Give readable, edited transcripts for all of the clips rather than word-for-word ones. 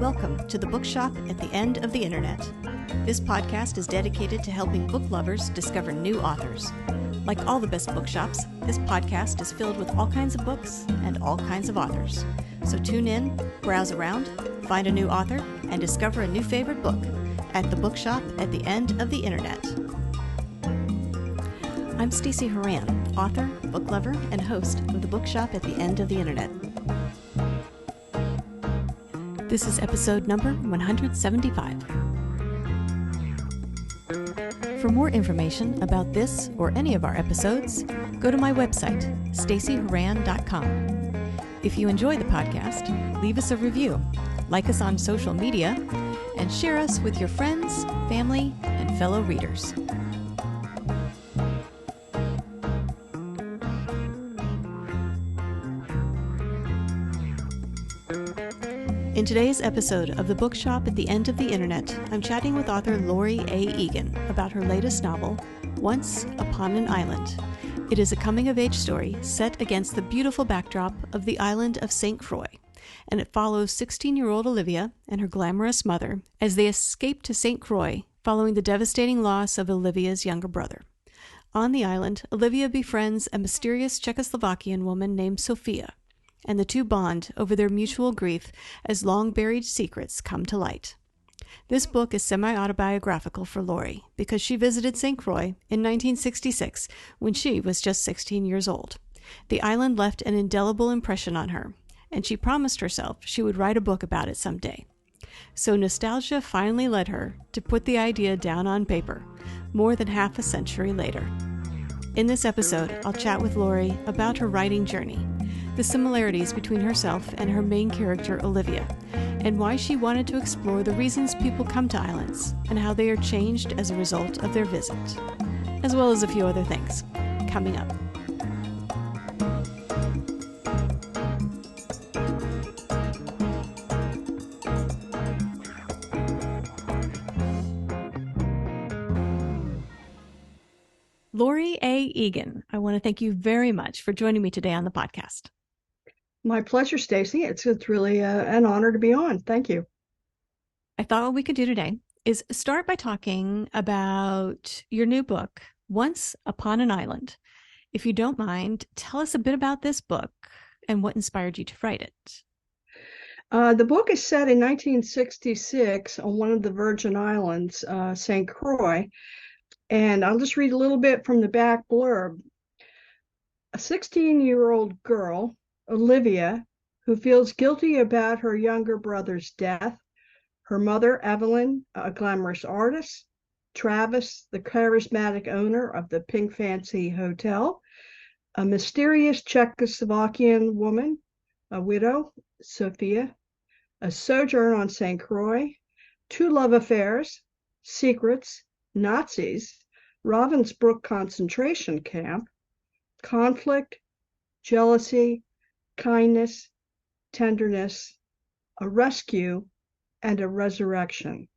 Welcome to the Bookshop at the End of the Internet. This podcast is dedicated to helping book lovers discover new authors. Like all the best bookshops, this podcast is filled with all kinds of books and all kinds of authors. So tune in, browse around, find a new author, and discover a new favorite book at the Bookshop at the End of the Internet. I'm Stacey Horan, author, book lover, and host of the Bookshop at the End of the Internet. This is episode number 175. For more information about this or any of our episodes, go to my website, staceyhoran.com. If you enjoy the podcast, leave us a review, like us on social media, and share us with your friends, family, and fellow readers. In today's episode of The Bookshop at the End of the Internet, I'm chatting with author Laury A. Egan about her latest novel, Once Upon an Island. It is a coming-of-age story set against the beautiful backdrop of the island of St. Croix, and it follows 16-year-old Olivia and her glamorous mother as they escape to St. Croix following the devastating loss of Olivia's younger brother. On the island, Olivia befriends a mysterious Czechoslovakian woman named Sofiya, and the two bond over their mutual grief as long-buried secrets come to light. This book is semi-autobiographical for Laury because she visited St. Croix in 1966 when she was just 16 years old. The island left an indelible impression on her, and she promised herself she would write a book about it someday. So nostalgia finally led her to put the idea down on paper, more than half a century later. In this episode, I'll chat with Laury about her writing journey, the similarities between herself and her main character, Olivia, and why she wanted to explore the reasons people come to islands and how they are changed as a result of their visit, as well as a few other things coming up. Laury A. Egan, I want to thank you very much for joining me today on the podcast. My pleasure, Stacey. It's really an honor to be on. Thank you. I thought what we could do today is start by talking about your new book, Once Upon an Island. If you don't mind, tell us a bit about this book and what inspired you to write it. The book is set in 1966 on one of the Virgin Islands, St. Croix, and I'll just read a little bit from the back blurb. A 16-year-old girl, Olivia, who feels guilty about her younger brother's death, her mother, Evelyn, a glamorous artist, Travis, the charismatic owner of the Pink Fancy Hotel, a mysterious Czechoslovakian woman, a widow, Sofiya, a sojourn on St. Croix, two love affairs, secrets, Nazis, Ravensbrück concentration camp, conflict, jealousy, kindness, tenderness, a rescue, and a resurrection,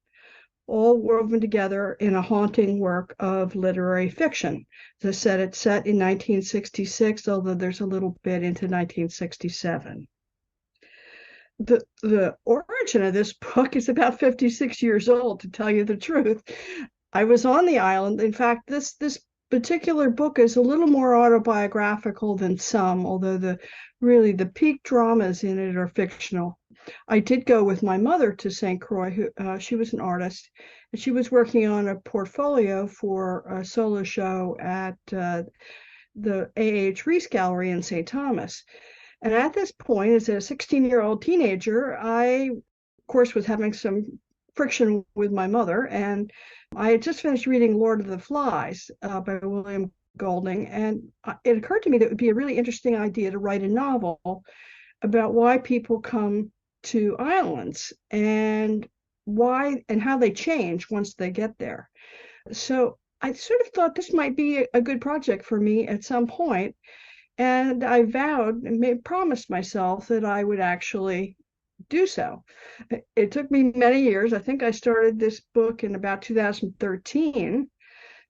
all woven together in a haunting work of literary fiction. As I said, it's set in 1966, although there's a little bit into 1967. The origin of this book is about 56 years old, to tell you the truth. I was on the island. In fact, this particular book is a little more autobiographical than some, although the peak dramas in it are fictional. I did go with my mother to St. Croix. She was an artist, and she was working on a portfolio for a solo show at the A.H. Reese Gallery in St. Thomas. And at this point, as a 16-year-old teenager, I, of course, was having some friction with my mother, and I had just finished reading Lord of the Flies by William Golding, and it occurred to me that it would be a really interesting idea to write a novel about why people come to islands and why and how they change once they get there. So I sort of thought this might be a good project for me at some point, and I vowed and promised myself that I would actually do so. It took me many years. I think I started this book in about 2013.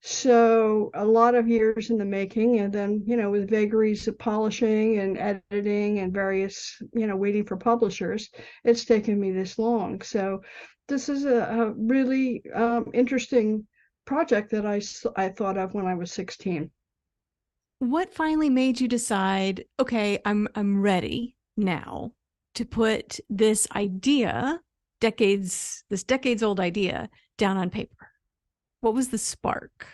So a lot of years in the making, and then, with vagaries of polishing and editing and various, waiting for publishers, it's taken me this long. So this is a really interesting project that I thought of when I was 16. What finally made you decide, okay, I'm ready now to put this decades old idea down on paper? What was the spark?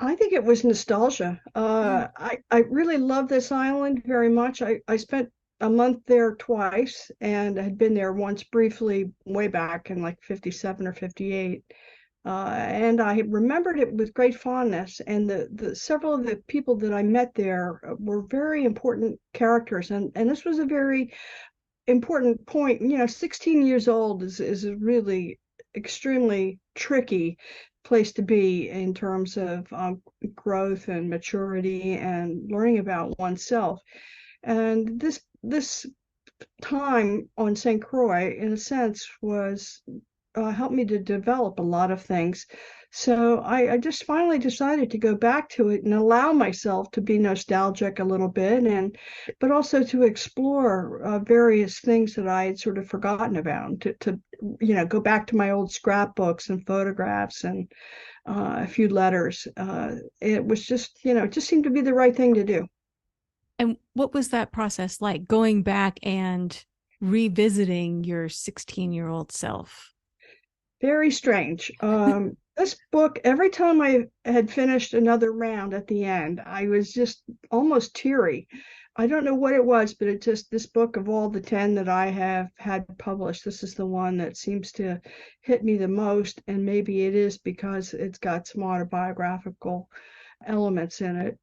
I think it was nostalgia. Mm. I really love this island very much. I spent a month there twice and had been there once briefly way back in like 57 or 58. And I remembered it with great fondness. And the several of the people that I met there were very important characters. And this was a very important point. 16 years old is a really extremely tricky place to be in terms of growth and maturity and learning about oneself. And this time on St. Croix, in a sense, was helped me to develop a lot of things. So I just finally decided to go back to it and allow myself to be nostalgic a little bit, but also to explore various things that I had sort of forgotten about. To go back to my old scrapbooks and photographs and a few letters. It was just it just seemed to be the right thing to do. And what was that process like, going back and revisiting your 16-year-old self? Very strange. This book, every time I had finished another round at the end, I was just almost teary. I don't know what it was, but this book of all the 10 that I have had published, this is the one that seems to hit me the most. And maybe it is because it's got some autobiographical elements in it.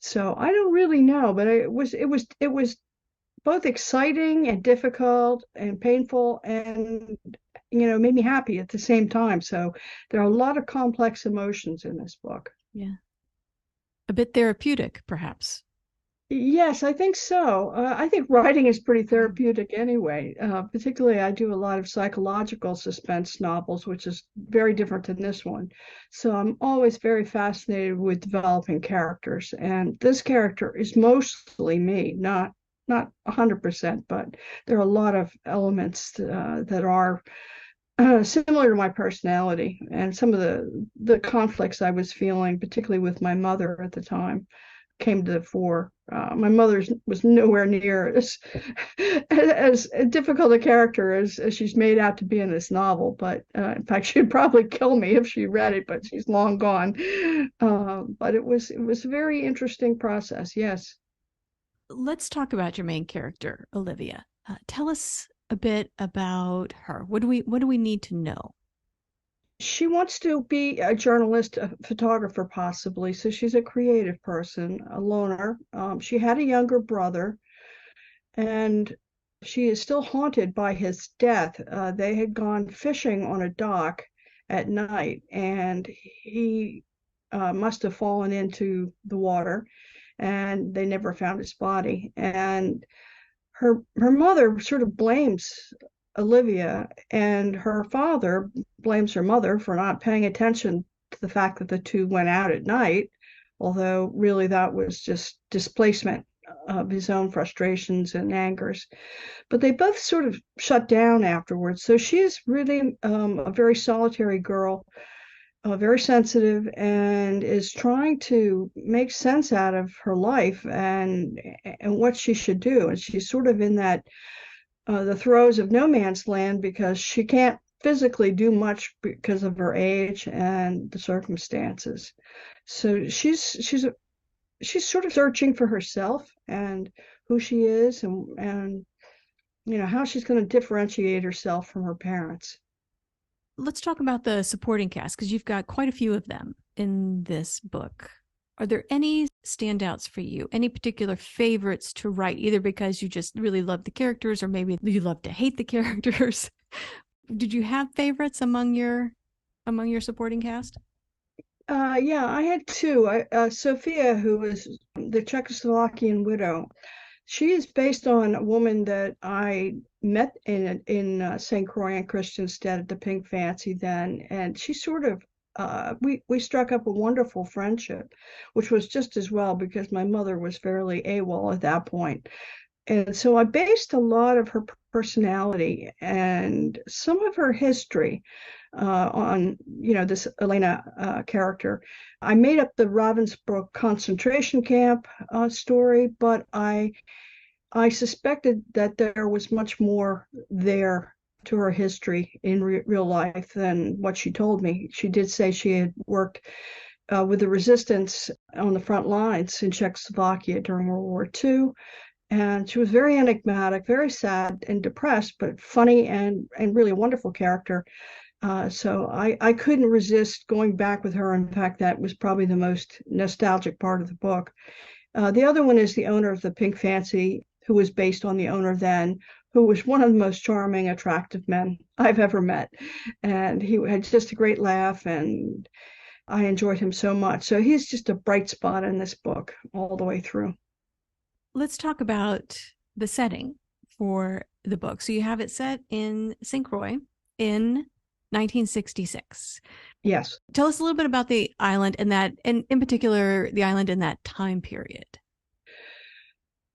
So I don't really know, but it was both exciting and difficult and painful and made me happy at the same time. So there are a lot of complex emotions in this book. Yeah. A bit therapeutic, perhaps. Yes, I think so. I think writing is pretty therapeutic anyway. Particularly, I do a lot of psychological suspense novels, which is very different than this one. So I'm always very fascinated with developing characters, and this character is mostly me, not 100%, but there are a lot of elements that are similar to my personality and some of the conflicts I was feeling, particularly with my mother at the time, came to the fore. My mother was nowhere near as difficult a character as she's made out to be in this novel. But in fact, she'd probably kill me if she read it. But she's long gone. But it was a very interesting process. Yes. Let's talk about your main character, Olivia. Tell us a bit about her. What do we need to know? She wants to be a journalist, a photographer, possibly. So she's a creative person, a loner. She had a younger brother, and she is still haunted by his death. They had gone fishing on a dock at night, and he must have fallen into the water, and they never found his body. And her mother sort of blames Olivia, and her father blames her mother for not paying attention to the fact that the two went out at night, although really that was just displacement of his own frustrations and angers. But they both sort of shut down afterwards. So she is really a very solitary girl, very sensitive, and is trying to make sense out of her life and what she should do. And she's sort of in that the throes of no man's land because she can't physically do much because of her age and the circumstances. So she's sort of searching for herself and who she is and how she's going to differentiate herself from her parents. Let's talk about the supporting cast because you've got quite a few of them in this book. Are there any standouts for you? Any particular favorites to write, either because you just really love the characters or maybe you love to hate the characters? Did you have favorites among your supporting cast? Yeah, I had two. Sofiya, who is the Czechoslovakian widow, she is based on a woman that I met in St. Croix and Christiansted at the Pink Fancy then, and she sort of we struck up a wonderful friendship, which was just as well because my mother was fairly AWOL at that point. And so I based a lot of her personality and some of her history on, this Elena character. I made up the Ravensbrück concentration camp story, but I suspected that there was much more there to her history in real life than what she told me. She did say she had worked with the resistance on the front lines in Czechoslovakia during World War II. And she was very enigmatic, very sad and depressed, but funny and really a wonderful character. So I couldn't resist going back with her. In fact, that was probably the most nostalgic part of the book. The other one is the owner of the Pink Fancy, who was based on the owner then, who was one of the most charming, attractive men I've ever met. And he had just a great laugh, and I enjoyed him so much. So he's just a bright spot in this book all the way through. Let's talk about the setting for the book. So you have it set in St. Croix in 1966. Yes. Tell us a little bit about the island and and in particular, the island in that time period.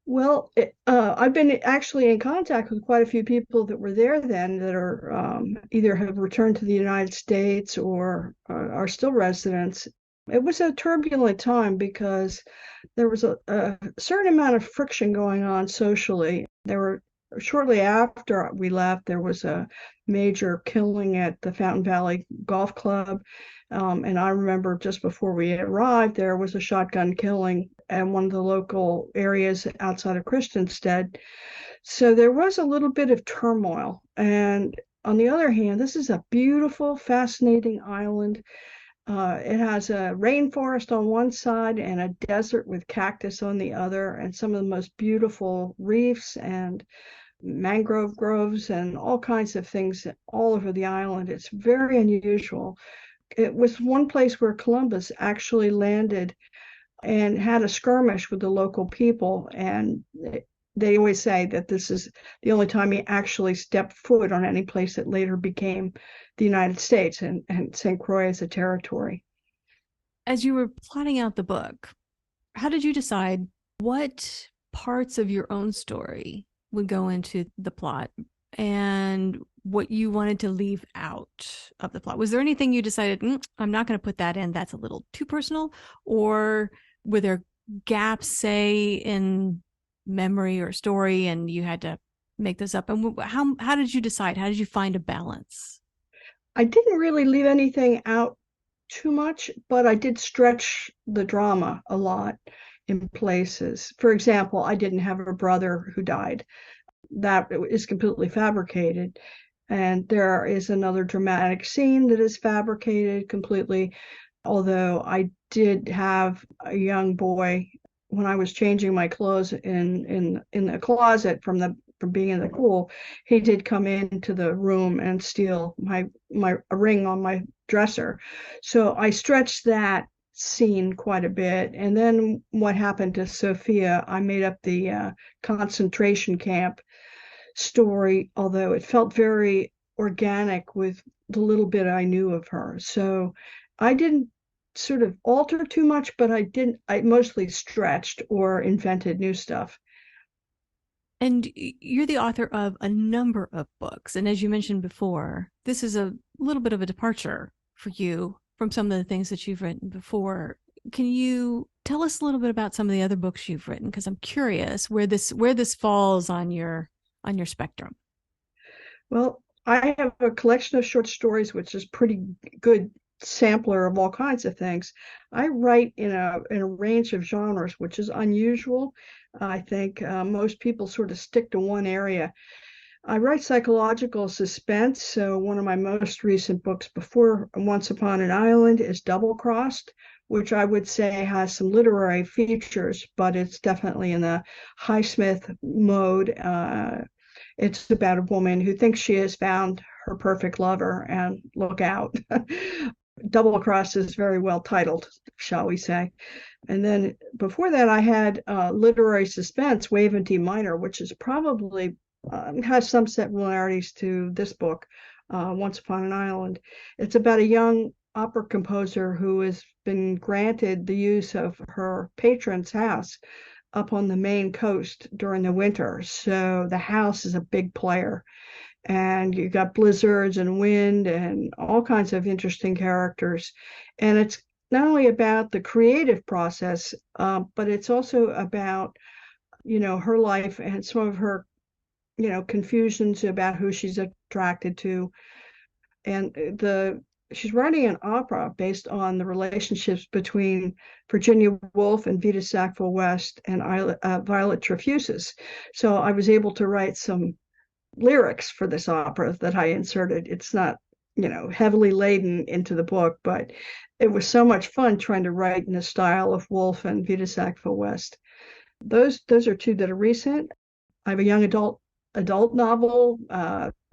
Well, I've been actually in contact with quite a few people that were there then that are either have returned to the United States or are still residents. It was a turbulent time because there was a certain amount of friction going on socially. There were shortly after we left, there was a major killing at the Fountain Valley Golf Club. And I remember just before we arrived, there was a shotgun killing in one of the local areas outside of Christiansted. So there was a little bit of turmoil. And on the other hand, this is a beautiful, fascinating island. It has a rainforest on one side and a desert with cactus on the other, and some of the most beautiful reefs and mangrove groves and all kinds of things all over the island. It's very unusual. It was one place where Columbus actually landed and had a skirmish with the local people. And they always say that this is the only time he actually stepped foot on any place that later became the United States and St. Croix as a territory. As you were plotting out the book, how did you decide what parts of your own story would go into the plot and what you wanted to leave out of the plot? Was there anything you decided, I'm not going to put that in, that's a little too personal? Or were there gaps, say, in memory or story, and you had to make this up? And how did you decide? How did you find a balance? I didn't really leave anything out too much, but I did stretch the drama a lot in places. For example, I didn't have a brother who died. That is completely fabricated. And there is another dramatic scene that is fabricated completely. Although I did have a young boy when I was changing my clothes in the closet from being in the pool, he did come into the room and steal my a ring on my dresser. So I stretched that scene quite a bit. And then what happened to Sofiya, I made up the concentration camp story, although it felt very organic with the little bit I knew of her. So I didn't sort of alter too much, but I mostly stretched or invented new stuff. And you're the author of a number of books. And as you mentioned before, this is a little bit of a departure for you from some of the things that you've written before. Can you tell us a little bit about some of the other books you've written? Because I'm curious where this falls on your spectrum. Well, I have a collection of short stories, which is pretty good sampler of all kinds of things. I write in a range of genres, which is unusual. I think most people sort of stick to one area. I write psychological suspense. So one of my most recent books before Once Upon an Island is Double Crossed, which I would say has some literary features, but it's definitely in the Highsmith mode. It's about a woman who thinks she has found her perfect lover, and look out. Double Cross is very well titled, shall we say. And then before that, I had literary suspense, Wave in D minor, which is probably has some similarities to this book, Once Upon an Island. It's about a young opera composer who has been granted the use of her patron's house up on the Maine coast during the winter. So the house is a big player, and you got blizzards and wind and all kinds of interesting characters. And it's not only about the creative process, but it's also about, her life and some of her, confusions about who she's attracted to. And she's writing an opera based on the relationships between Virginia Woolf and Vita Sackville West and Violet Trefusis. So I was able to write some lyrics for this opera that I inserted. It's not, heavily laden into the book, but it was so much fun trying to write in the style of Woolf and Vita Sackville West. Those are two that are recent. I have a young adult novel,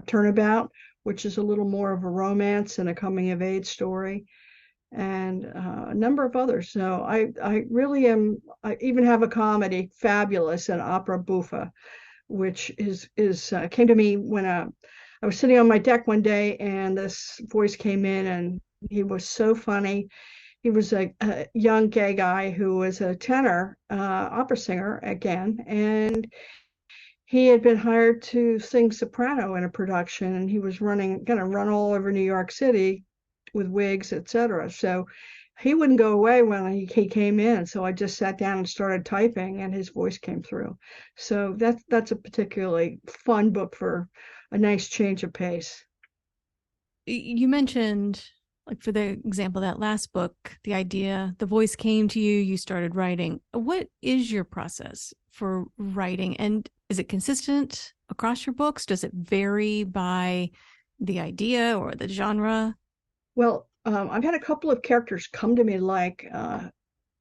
Turnabout, which is a little more of a romance and a coming of age story, and a number of others. So I really am. I even have a comedy, Fabulous, and Opera Buffa, which is came to me when I was sitting on my deck one day, and this voice came in, and he was so funny. He was a young gay guy who was a tenor opera singer again, and he had been hired to sing soprano in a production, and he was going to run all over New York City with wigs, etc. So he wouldn't go away when he came in. So I just sat down and started typing, and his voice came through. So that's a particularly fun book for a nice change of pace. You mentioned, like for the example, that last book, the idea, the voice came to you, you started writing. What is your process for writing? And is it consistent across your books? Does it vary by the idea or the genre? Well, I've had a couple of characters come to me like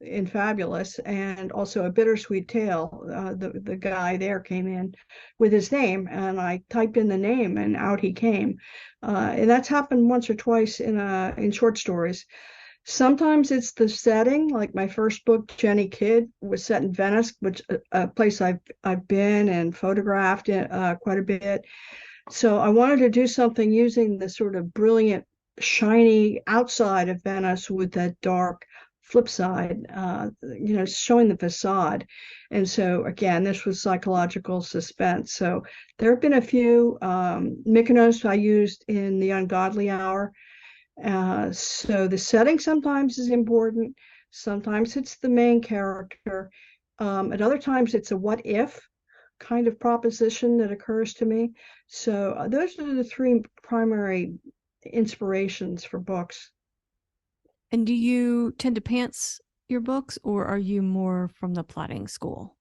in Fabulous, and also A Bittersweet Tale. The guy there came in with his name, and I typed in the name, and out he came. And that's happened once or twice in short stories. Sometimes it's the setting, like my first book, Jenny Kidd, was set in Venice, which a place I've been and photographed quite a bit. So I wanted to do something using the sort of brilliant, shiny outside of Venice with that dark flip side, showing the facade. And so again, this was psychological suspense. So there have been a few. Mykonos I used in The Ungodly Hour. So the setting sometimes is important. Sometimes it's the main character. At other times it's a what if kind of proposition that occurs to me. So those are the three primary inspirations for books. And do you tend to pants your books, or are you more from the plotting school?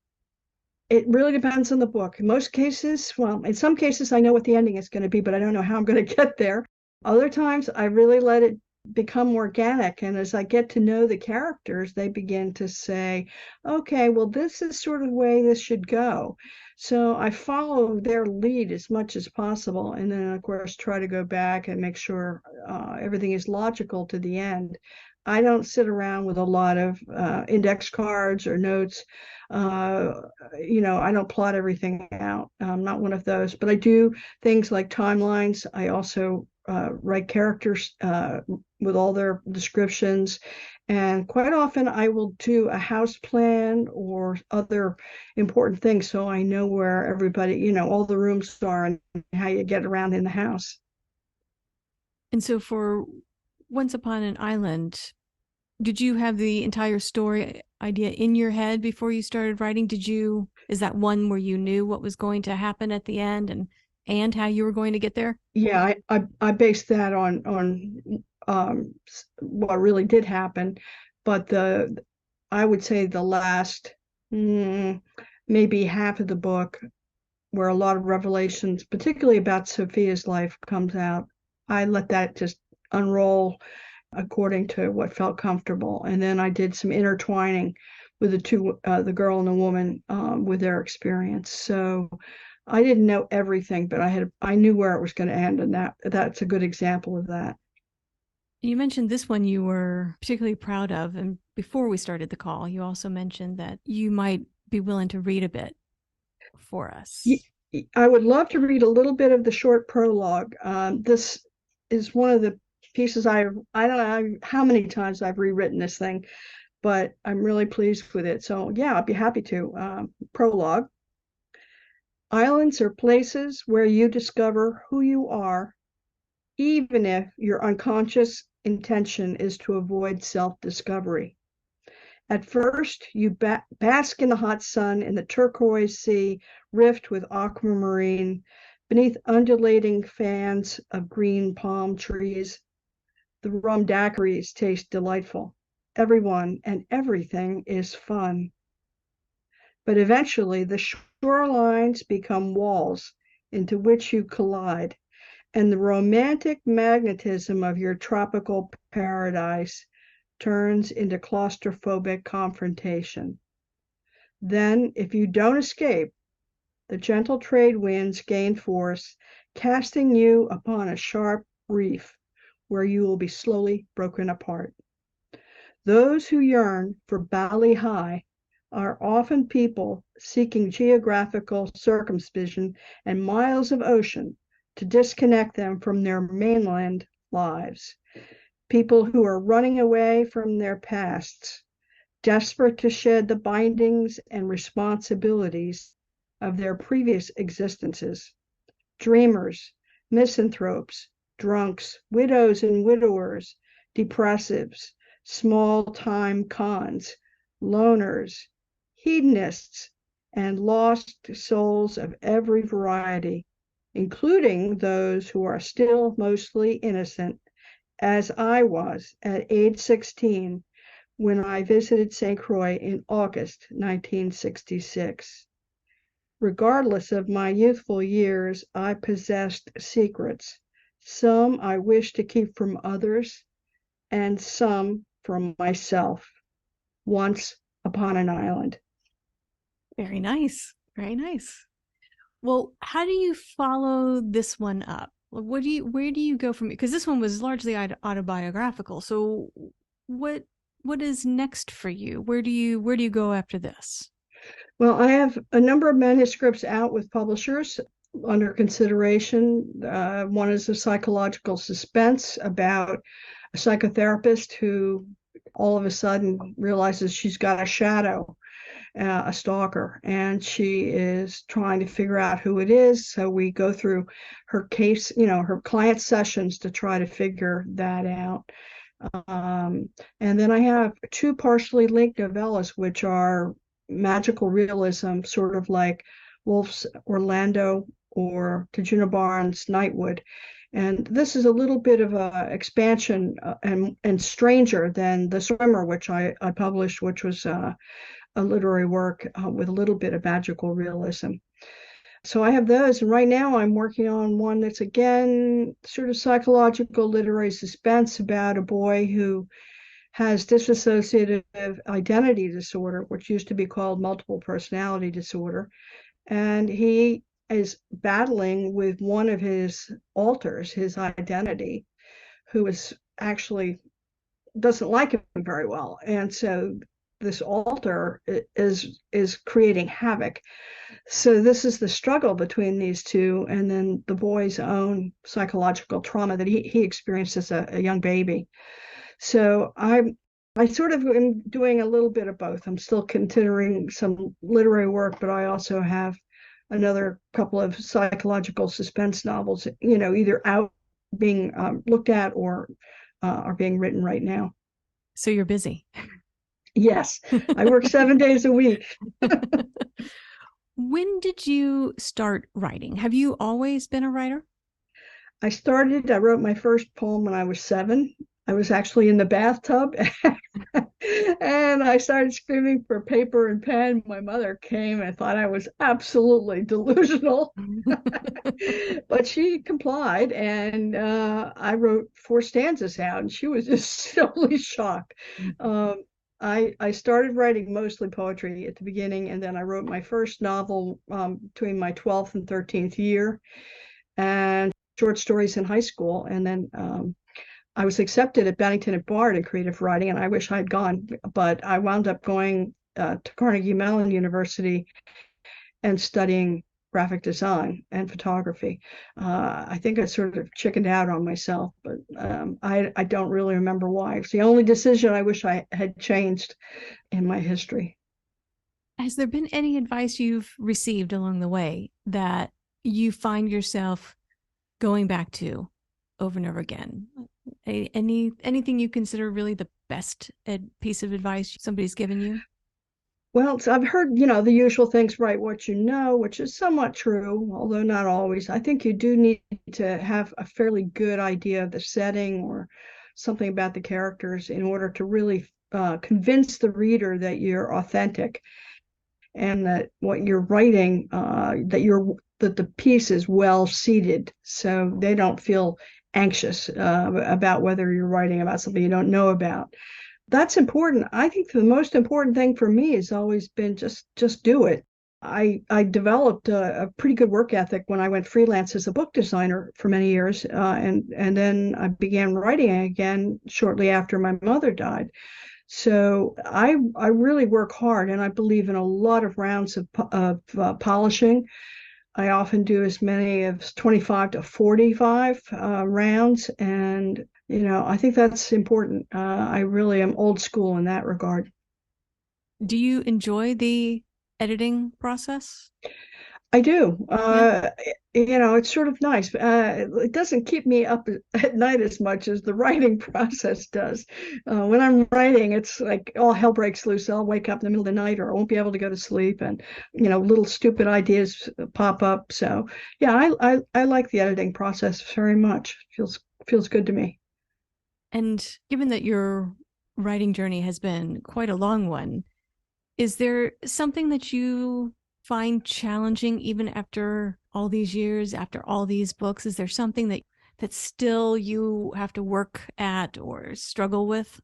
It really depends on the book. In most cases, well, in some cases, I know what the ending is going to be, but I don't know how I'm going to get there. Other times, I really let it become organic. And as I get to know the characters, they begin to say, okay, well, this is sort of the way this should go. So I follow their lead as much as possible. And then, of course, try to go back and make sure everything is logical to the end. I don't sit around with a lot of index cards or notes. I don't plot everything out. I'm not one of those, but I do things like timelines. I also write characters with all their descriptions. And quite often I will do a house plan or other important things so I know where everybody, all the rooms are and how you get around in the house. And so for Once Upon an Island, did you have the entire story idea in your head before you started writing? Is that one where you knew what was going to happen at the end and how you were going to get there? Yeah, I based that on what really did happen, but I would say the last maybe half of the book, where a lot of revelations, particularly about Sofiya's life, comes out. I let that just unroll according to what felt comfortable, and then I did some intertwining with the two, the girl and the woman, with their experience. So I didn't know everything, but I knew where it was going to end, and that's a good example of that. You mentioned this one you were particularly proud of, and before we started the call, you also mentioned that you might be willing to read a bit for us. I would love to read a little bit of the short prologue. This is one of the pieces I don't know how many times I've rewritten this thing, but I'm really pleased with it. So yeah, I'd be happy to. Prologue. Islands are places where you discover who you are, even if your unconscious intention is to avoid self-discovery. At first, you bask in the hot sun in the turquoise sea rift with aquamarine, beneath undulating fans of green palm trees. The rum daiquiris taste delightful. Everyone and everything is fun. But eventually, the shorelines become walls into which you collide, and the romantic magnetism of your tropical paradise turns into claustrophobic confrontation. Then, if you don't escape, the gentle trade winds gain force, casting you upon a sharp reef where you will be slowly broken apart. Those who yearn for Bali High are often people seeking geographical circumcision and miles of ocean to disconnect them from their mainland lives. People who are running away from their pasts, desperate to shed the bindings and responsibilities of their previous existences. Dreamers, misanthropes, drunks, widows and widowers, depressives, small-time cons, loners, hedonists, and lost souls of every variety, including those who are still mostly innocent, as I was at age 16 when I visited St. Croix in August 1966. Regardless of my youthful years, I possessed secrets. Some I wished to keep from others, and some from myself. Once upon an island. Very nice. Very nice. Well, how do you follow this one up? Where do you go from? Because this one was largely autobiographical. So, what what is next for you? Where do you go after this? Well, I have a number of manuscripts out with publishers under consideration. One is a psychological suspense about a psychotherapist who all of a sudden realizes she's got a shadow, a stalker, and she is trying to figure out who it is. So we go through her case, her client sessions to try to figure that out. And then I have two partially linked novellas, which are magical realism, sort of like Wolf's Orlando or Tajuna Barnes' Nightwood. And this is a little bit of a expansion and stranger than The Swimmer, which I published, which was a literary work with a little bit of magical realism. So I have those, and right now I'm working on one that's again sort of psychological literary suspense about a boy who has dissociative identity disorder, which used to be called multiple personality disorder. And he is battling with one of his alters, his identity, who is actually doesn't like him very well. And so this alter is creating havoc. So this is the struggle between these two, and then the boy's own psychological trauma that he experienced as a young baby. So I sort of am doing a little bit of both. I'm still considering some literary work, but I also have another couple of psychological suspense novels, either out being looked at or are being written right now. So you're busy. Yes, I work 7 days a week. When did you start writing? Have you always been a writer? I wrote my first poem when I was 7. I was actually in the bathtub and I started screaming for paper and pen. My mother came and thought I was absolutely delusional, but she complied, and I wrote 4 stanzas out, and she was just totally shocked. I started writing mostly poetry at the beginning, and then I wrote my first novel between my 12th and 13th year, and short stories in high school, and then I was accepted at Bennington at Bard in creative writing, and I wish I'd gone, but I wound up going to Carnegie Mellon University and studying graphic design and photography. I think I sort of chickened out on myself, but I don't really remember why. It's the only decision I wish I had changed in my history. Has there been any advice you've received along the way that you find yourself going back to over and over again? Anything you consider really the best piece of advice somebody's given you? Well, so I've heard, the usual things, write what you know, which is somewhat true, although not always. I think you do need to have a fairly good idea of the setting or something about the characters in order to really convince the reader that you're authentic and that what you're writing, that the piece is well seated, so they don't feel anxious about whether you're writing about something you don't know about. That's important. I think the most important thing for me has always been just do it. I developed a pretty good work ethic when I went freelance as a book designer for many years, and then I began writing again shortly after my mother died. So I really work hard, and I believe in a lot of rounds of polishing. I often do as many as 25 to 45 rounds, and I think that's important. I really am old school in that regard. Do you enjoy the editing process? I do. Yeah. It's sort of nice. It doesn't keep me up at night as much as the writing process does. When I'm writing, it's like all hell breaks loose. I'll wake up in the middle of the night, or I won't be able to go to sleep, and little stupid ideas pop up. So yeah, I like the editing process very much. Feels good to me. And given that your writing journey has been quite a long one, is there something that you find challenging even after all these years, after all these books? Is there something that still you have to work at or struggle with?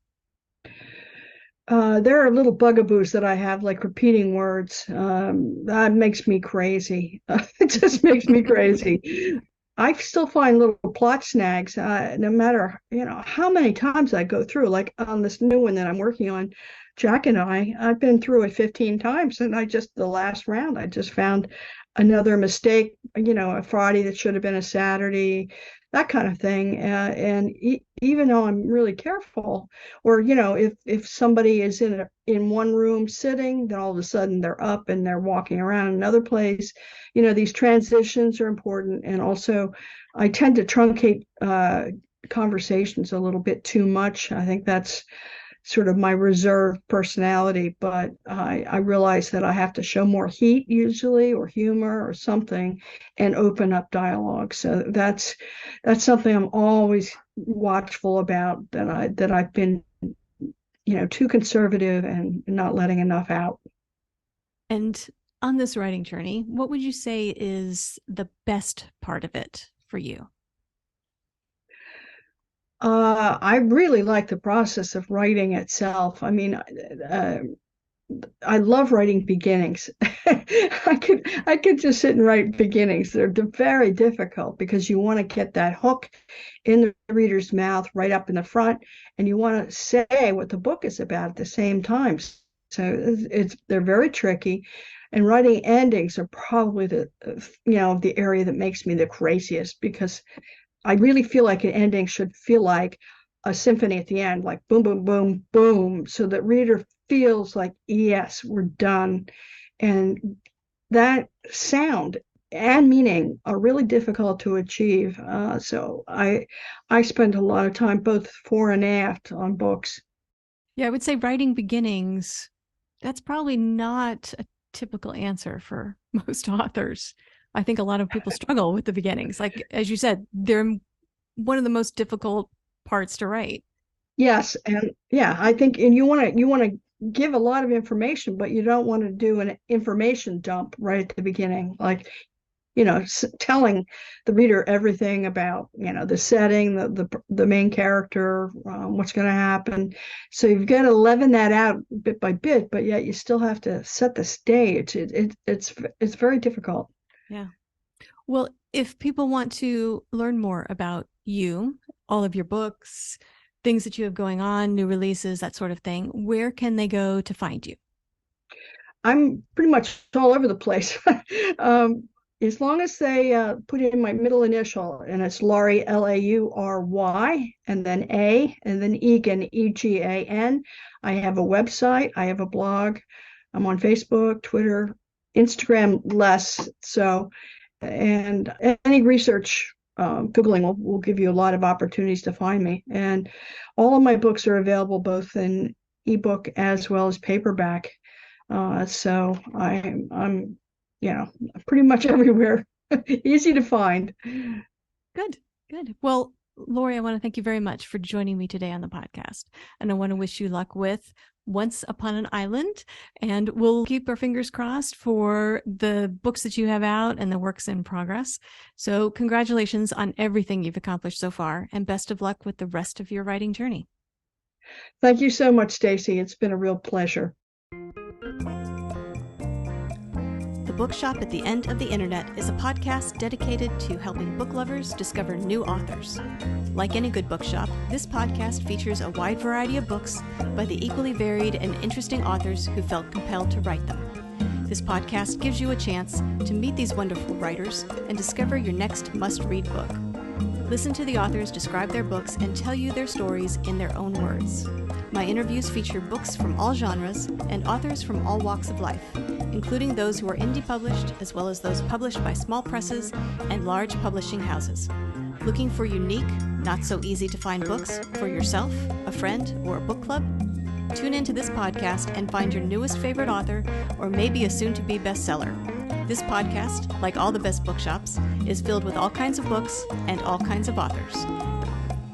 There are little bugaboos that I have, like repeating words. That makes me crazy. It just makes me crazy. I still find little plot snags, no matter, how many times I go through. Like on this new one that I'm working on, Jack and I've been through it 15 times, and the last round, I just found another mistake, a Friday that should have been a Saturday, that kind of thing. And even though I'm really careful, or if somebody is in one room sitting, then all of a sudden they're up and they're walking around another place. These transitions are important, and also I tend to truncate conversations a little bit too much. I think that's sort of my reserved personality, but I realize that I have to show more heat usually, or humor or something, and open up dialogue. So that's something I'm always watchful about, that I've been too conservative and not letting enough out. And on this writing journey, what would you say is the best part of it for you? I really like the process of writing itself. I mean, I love writing beginnings. I could just sit and write beginnings. They're very difficult because you want to get that hook in the reader's mouth right up in the front, and you want to say what the book is about at the same time. So they're very tricky, and writing endings are probably the area that makes me the craziest, because I really feel like an ending should feel like a symphony at the end, like boom, boom, boom, boom, so that reader feels like, yes, we're done. And that sound and meaning are really difficult to achieve. So I spend a lot of time both fore and aft on books. Yeah, I would say writing beginnings, that's probably not a typical answer for most authors. I think a lot of people struggle with the beginnings. Like, as you said, they're one of the most difficult parts to write. Yes, and yeah, I think, and you want to give a lot of information, but you don't want to do an information dump right at the beginning, like telling the reader everything about the setting, the main character, what's going to happen. So you've got to leaven that out bit by bit, but yet you still have to set the stage. It's very difficult. Yeah. Well, if people want to learn more about you, all of your books, things that you have going on, new releases, that sort of thing, where can they go to find you? I'm pretty much all over the place. um, as long as they put in my middle initial, and it's Laury, Laury, and then A, and then Egan, Egan. I have a website, I have a blog, I'm on Facebook, Twitter, Instagram less. So, and any research, Googling will give you a lot of opportunities to find me. And all of my books are available both in ebook as well as paperback. So I'm pretty much everywhere. Easy to find. Good, good. Well, Laury, I want to thank you very much for joining me today on the podcast. And I want to wish you luck with Once Upon an Island. And we'll keep our fingers crossed for the books that you have out and the works in progress. So congratulations on everything you've accomplished so far, and best of luck with the rest of your writing journey. Thank you so much, Stacy. It's been a real pleasure. The Bookshop at the End of the Internet is a podcast dedicated to helping book lovers discover new authors. Like any good bookshop, this podcast features a wide variety of books by the equally varied and interesting authors who felt compelled to write them. This podcast gives you a chance to meet these wonderful writers and discover your next must-read book. Listen to the authors describe their books and tell you their stories in their own words. My interviews feature books from all genres and authors from all walks of life, including those who are indie published, as well as those published by small presses and large publishing houses. Looking for unique, not so easy to find books for yourself, a friend, or a book club? Tune into this podcast and find your newest favorite author, or maybe a soon-to-be bestseller. This podcast, like all the best bookshops, is filled with all kinds of books and all kinds of authors.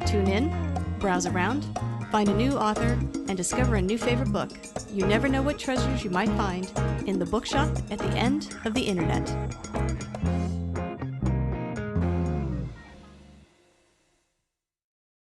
Tune in, browse around, find a new author, and discover a new favorite book. You never know what treasures you might find in the Bookshop at the End of the Internet.